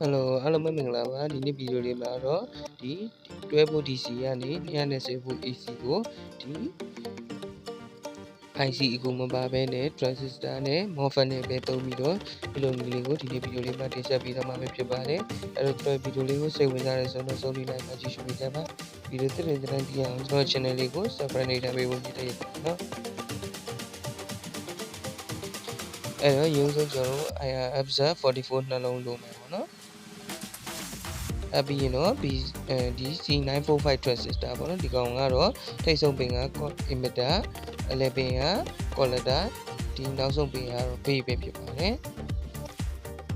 Hello အားလုံးပဲမင်္ဂလာပါဒီနေ့ဗီဒီယိုလေးမှာတော့ဒီ 12DC ကနေ 220V AC ကိုဒီ IC အကူမပါဘဲနဲ့ transistor နဲ့ MOSFET နဲ့ပဲသုံးပြီးတော့ဒီလိုနည်းလေးကိုဒီနေ့ဗီဒီယိုလေးမှာတင်ဆက်ပေးသွားမှာဖြစ်ပါတယ်အဲ့တော့ဗီဒီယိုလေးကိုစိတ်ဝင်စားတဲ့ဆိုတော့ဆုံးဖြတ်လိုက်ပါကြည့်ရှုပေးကြပါဗီဒီယိုတစ်တဲ့တိုင်းကြည့်အောင်ကျွန်တော် channel လေးကို subscribe လုပ်ထားပေးဖို့ပြည့်တယ်နော်အဲ့တော့ရုံးဆုံးကျွန်တော်တို့ IR F44 နှလုံးလုံးမယ်ပေါ့နော်အပြီးရင်တော့ဒီ C945 transistor ပေါ့နော်ဒီကောင်ကတော့ထိပ်ဆုံးပင်က emitter အလဲပင်က collector ဒီနောက်ဆုံးပင်ကတော့ base ပဲဖြစ်ပါတယ်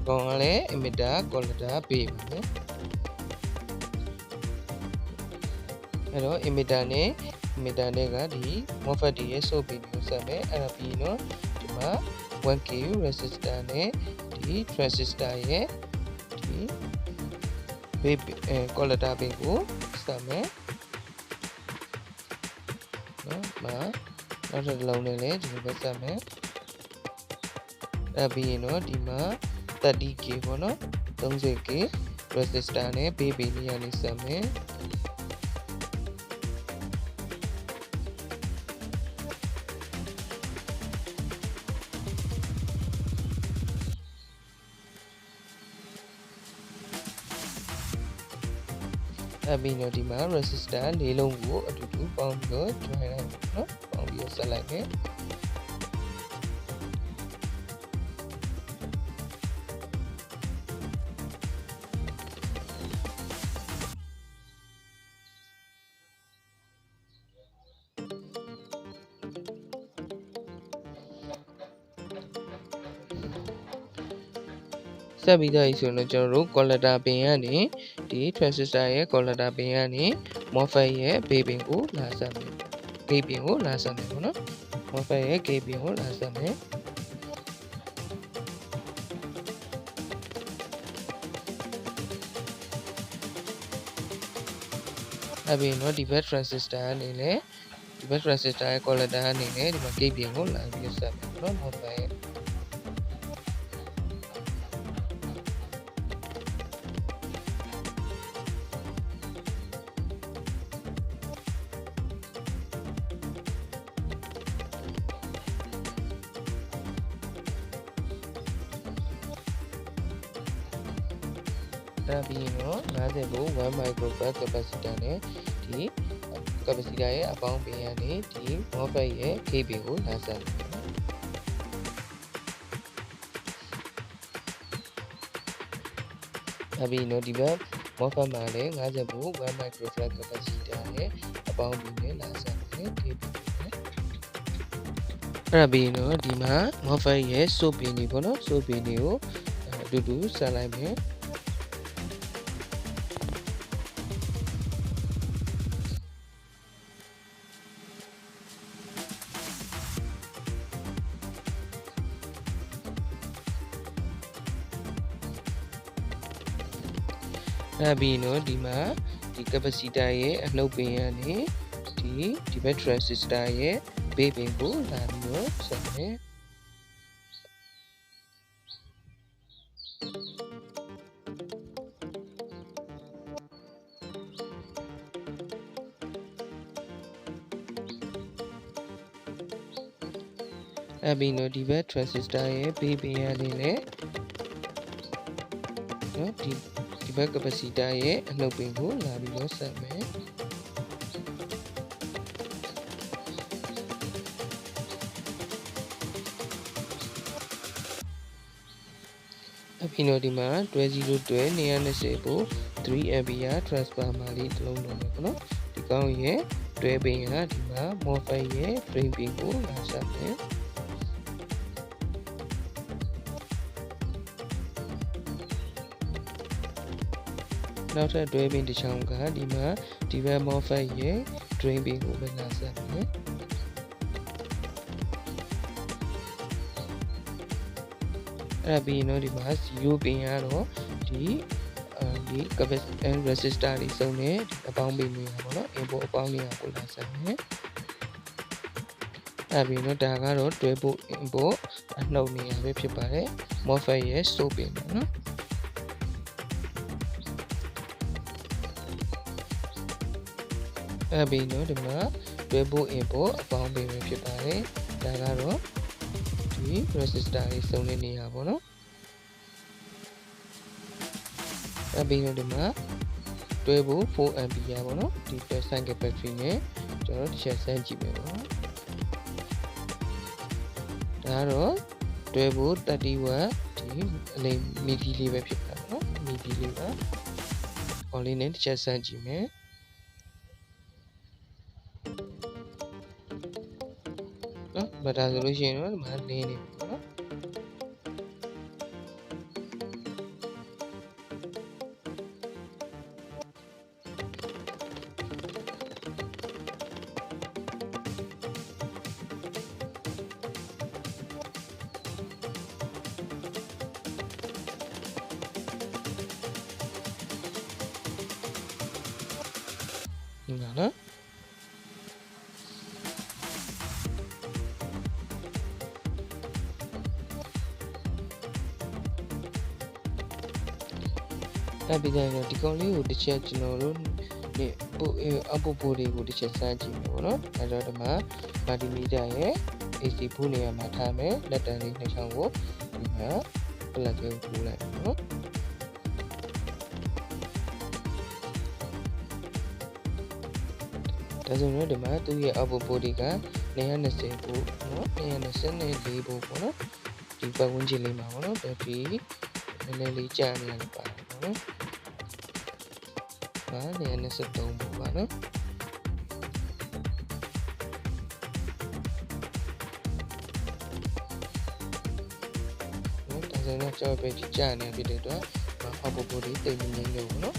ကောင်ကလည်း emitter collector base ပါပဲအဲ့တော့ emitter နဲ့ကဒီ MOSFET ရဲ့ source pin ကိုဆက်မယ်အဲ့ဒါပြီးတော့ဒီမှာ 1K resistor နဲ့ဒီ transistor ရဲ့ဒီ collector pin ကိုဆက်မယ်နော်နောက်တစ်လုံးနဲ့လည်းဒီလိုပဲဆက်မယ်ပြီးရင်တော့ဒီမှာ 30K ပေါ့နော် 30K resistor နဲ့ base pin နေရာလေးဆက်မယ်ပြီးတော့ဒီမှာ resistor ၄လုံးကိုအတူတူပေါင်းပြီးတော့ join လိုက်နော်ပေါင်းပြီးတော့ဆက်လိုက်မယ်ဆက်ပြီးတော့ဆိုရင်ကျွန်တော်တို့ collector pin ကနေဒီ transistor ရဲ့ collector pin ကနေ MOSFET ရဲ့ base pin ကိုလာဆက်မယ် gate pin ကိုလာဆက်မယ်ပေါ့နော် MOSFET ရဲ့ gate pin ကိုလာဆက်မယ်ပြီးတော့ဒီဘက် transistor အနေနဲ့ဒီဘက် transistor ရဲ့ collector အနေနဲ့ဒီမှာ gate pin ကိုလာပြီးဆက်မယ်ပေါ့နော် MOSFET ရဲ့ပြီးတော့50 volt 1 microfarad capacitor နဲ့ဒီ capacitor ရဲ့အပေါင်းပင်ကနေဒီ MOSFET ရဲ့ gate pin ကိုလာဆက်မယ်ပြီးတော့ဒီဘက် MOSFET မှာလည်း50 volt 1 microfarad capacitor နဲ့အပေါင်းပင်နဲ့လာဆက်မယ် gate pin အဲ့ပြီးတော့ဒီမှာ MOSFET ရဲ့ source pin တွေပေါ့နော် source pin တွေကိုအတူတူဆက်လိုက်မယ်ပြီးတော့ဒီမှာဒီ capacitor ရဲ့အနှုတ်ပင်ကနေဒီဘက် transistor ရဲ့ base pin ကိုလာပြီးတော့ဆက်မယ်ပြီးတော့ဒီဘက် transistor ရဲ့ base pin ကနေလည်းနော်ဒီဘက် capacitor ရဲ့အနှုတ်ပင်ကိုလာပြီးတော့ဆက်မယ်ပြီးတော့ဒီမှာ 1202 220 volt 3A transformer လေးတစ်လုံးလုံးပဲပေါ့နော်ဒီကောင်ရဲ့တွဲပင်ကဒီမှာ MOSFET ရဲ့ drain pin ကိုလာဆက်မယ်နောက်ထပ်တွဲပင်တစ်ချောင်းကဒီမှာဒီဘက် MOSFET ရဲ့ drain pin ကိုပဲလာဆက်မယ်ပြီးတော့ဒီမှာ 0 pin ကတော့ဒီ capacitor resistor တွေစုံနေအပေါင်းပင်နေရပါတော့ input အပေါင်းနေရကိုလာဆက်မယ်ပြီးတော့ဒါကတော့တွဲဖို့ input အနှုတ်နေရပဲဖြစ်ပါတယ် MOSFET ရဲ့ source pin ပေါ့နော် အဲ့ပြီးတော့ဒီမှာတွဲဖို့ input အပေါင်းပေးပဲဖြစ်ပါတယ်ဒါကတော့ဒီ resistor လေးစုံတဲ့နေရာပေါ့နော်အဲ့ပြီးတော့ဒီမှာတွဲဖို့ 4A ပေါ့နော်ဒီ cycle battery နဲ့ကျွန်တော်တစ်ချက်စမ်းကြည့်မယ်ပေါ့နော်ဒါကတော့တွဲဖို့30 watt ဒီအလိမ်မီဒီလေးပဲဖြစ်ပါတယ်နော်မီဒီလေးပါ on လေးနဲ့တစ်ချက်စမ်းကြည့်မယ်နော်ဘာသာဆိုလို့ရှိရင်တော့ဒီမှာလင်းနေပြီပေါ့နော်ဒီမှာနော်အဲ့ဒီတော့ဒီကောင်လေးကိုတစ်ချက်ကျွန်တော်တို့ဒီအောက်ပုတ်ပိုးတွေကိုတစ်ချက်စမ်းကြည့်မယ်ပေါ့နော်အဲ့တော့ဒီမှာမာတီမီတာရဲ့ AC ဖိုးနေရာမှာထားမယ်လက်တံလေးနှစ်ချောင်းကိုဒီမှာပလက်ကိုပို့လိုက်ပေါ့နော်ဒါဆိုရင်ဒီမှာသူ့ရဲ့အောက်ပုတ်ပိုးတွေက220ပို့နော်224ပို့ပေါ့နော်ဒီပတ်ဝန်းကျင်လေးမှာပေါ့နော်ဘက်ထရီနည်းနည်းလေးကျန်နေရတယ်ပါတယ်ပေါ့နော်223ပို့ပါနော်ဒါဆိုရင်ကျွန်တော်ပဲကျန်နေဖြစ်တဲ့အတွက်အောက်ပုတ်ပိုးတွေတိတ်မငြိမ်းလို့ပေါ့နော်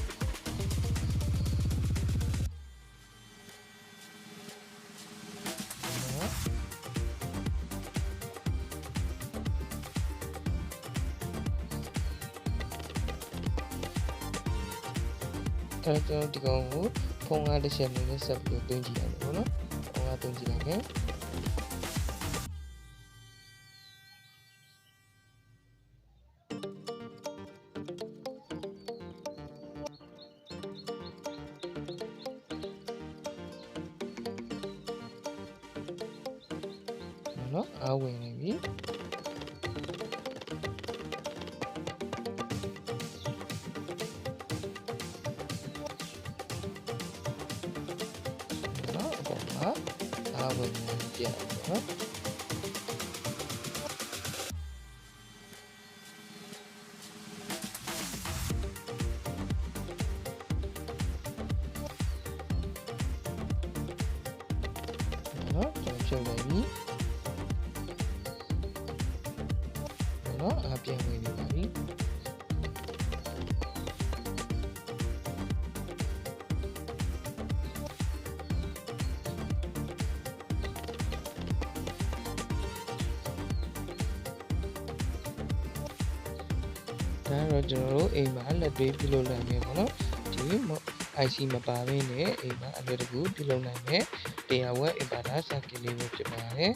အဲ့တော့ဒီကောင်ကိုဖုန်းကားတစ်ချက်နဲ့ဆက်ပြီးတွင်းကြည့်လိုက်ပေါ့နော်ဖုန်းကားတွင်းကြည့်လိုက်မယ်နော်အားဝင်နေပြီဝင်ပြန်နော်နော်ကျွန်တော်ချုပ်လိုက်ပြီနော်အပြန်ဝင်နေပါပြီဒါတော့ကျွန်တော်တို့အိမ်မှာလက်တွေးပြုလုပ်နိုင်မယ်ပေါ့နော်ဒီ IC မပါဘဲနဲ့အိမ်မှာအလွယ်တကူပြုလုပ်နိုင်မယ်100 watt inverter circuit လေးပဲဖြစ်ပါတယ်